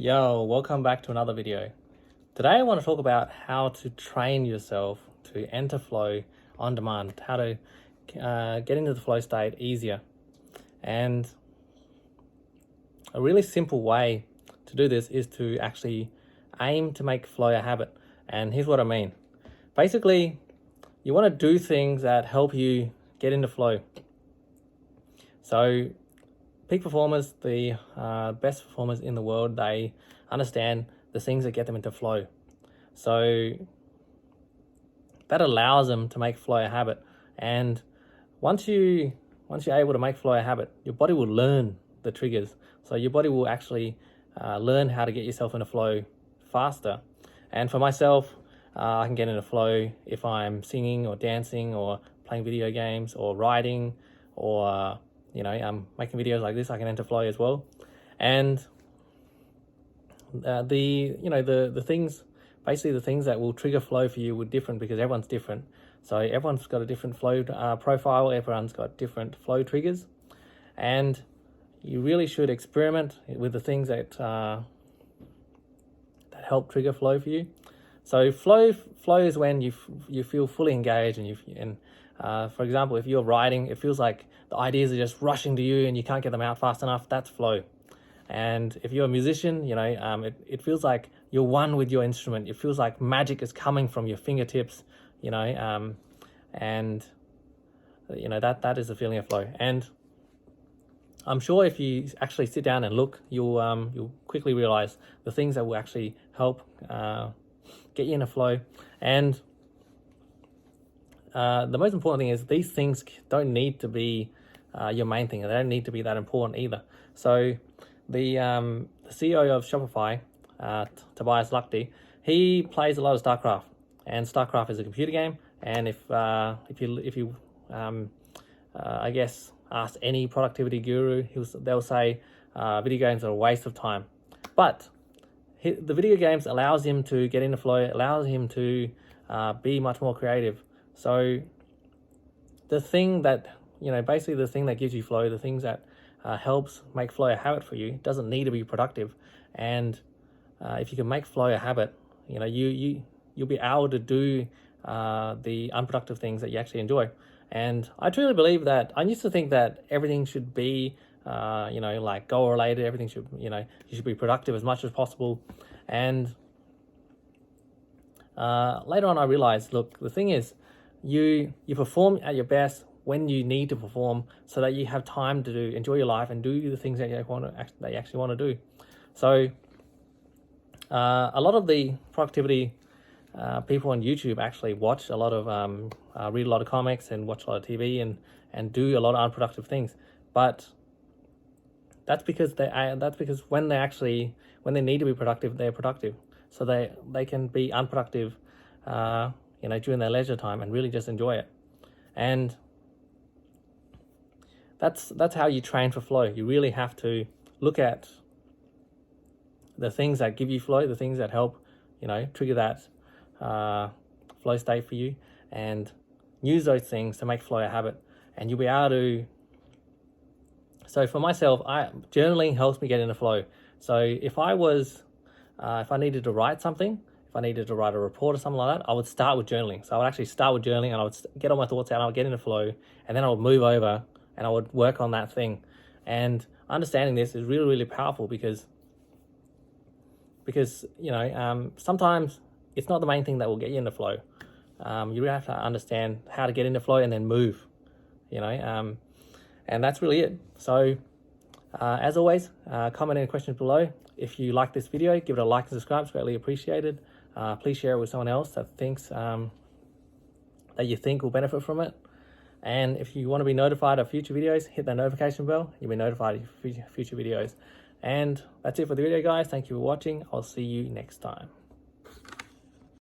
Yo, welcome back to another video. Today I want to talk about how to train yourself to enter flow on demand, how to get into the flow state easier. And a really simple way to do this is to actually aim to make flow a habit. And here's what I mean. Basically, you want to do things that help you get into flow. So peak performers, the best performers in the world, they understand the things that get them into flow. So that allows them to make flow a habit. And once you're able to make flow a habit, your body will learn the triggers. So your body will actually learn how to get yourself into flow faster. And for myself, I can get into flow if I'm singing or dancing or playing video games or writing or I'm making videos like this. I can enter flow as well. And the things, basically the things that will trigger flow for you were different because everyone's different. So everyone's got a different flow profile. Everyone's got different flow triggers, and you really should experiment with the things that help trigger flow for you. So flow is when you feel fully engaged and for example, if you're writing, it feels like the ideas are just rushing to you and you can't get them out fast enough. That's flow. And if you're a musician, it feels like you're one with your instrument. It feels like magic is coming from your fingertips, that is the feeling of flow. And I'm sure if you actually sit down and look, you'll quickly realize the things that will actually help get you in a flow. And the most important thing is these things don't need to be your main thing. They don't need to be that important either. So the CEO of Shopify, Tobias Luckty, he plays a lot of StarCraft, and StarCraft is a computer game. And if you I guess ask any productivity guru, they'll say video games are a waste of time. But the video games allows him to get into flow, allows him to be much more creative. So the thing that, basically the thing that gives you flow, the things that helps make flow a habit for you, doesn't need to be productive. And if you can make flow a habit, you'll be able to do the unproductive things that you actually enjoy. And I truly believe that. I used to think that everything should be like goal related. Everything should, you should be productive as much as possible. And later on I realized, look, the thing is, you perform at your best when you need to perform, so that you have time to enjoy your life and do the things that you actually want to do. So a lot of the productivity people on YouTube actually watch a lot of read a lot of comics and watch a lot of TV and do a lot of unproductive things. But that's because when they need to be productive, they're productive. So they can be unproductive during their leisure time and really just enjoy it. And that's how you train for flow. You really have to look at the things that give you flow, the things that help, trigger that flow state for you, and use those things to make flow a habit. And you'll be able to. So for myself, journaling helps me get into flow. So if I needed to write something, if I needed to write a report or something like that, I would start with journaling. So I would actually start with journaling, and I would get all my thoughts out, and I would get into flow, and then I would move over and I would work on that thing. And understanding this is really, really powerful because sometimes it's not the main thing that will get you into flow. You really have to understand how to get into flow and then move, and that's really it. So as always, comment any questions below. If you like this video, give it a like and subscribe. It's greatly appreciated. Please share it with someone else that thinks that you think will benefit from it. And if you want to be notified of future videos, hit that notification bell. You'll be notified of future videos. And that's it for the video, guys. Thank you for watching. I'll see you next time.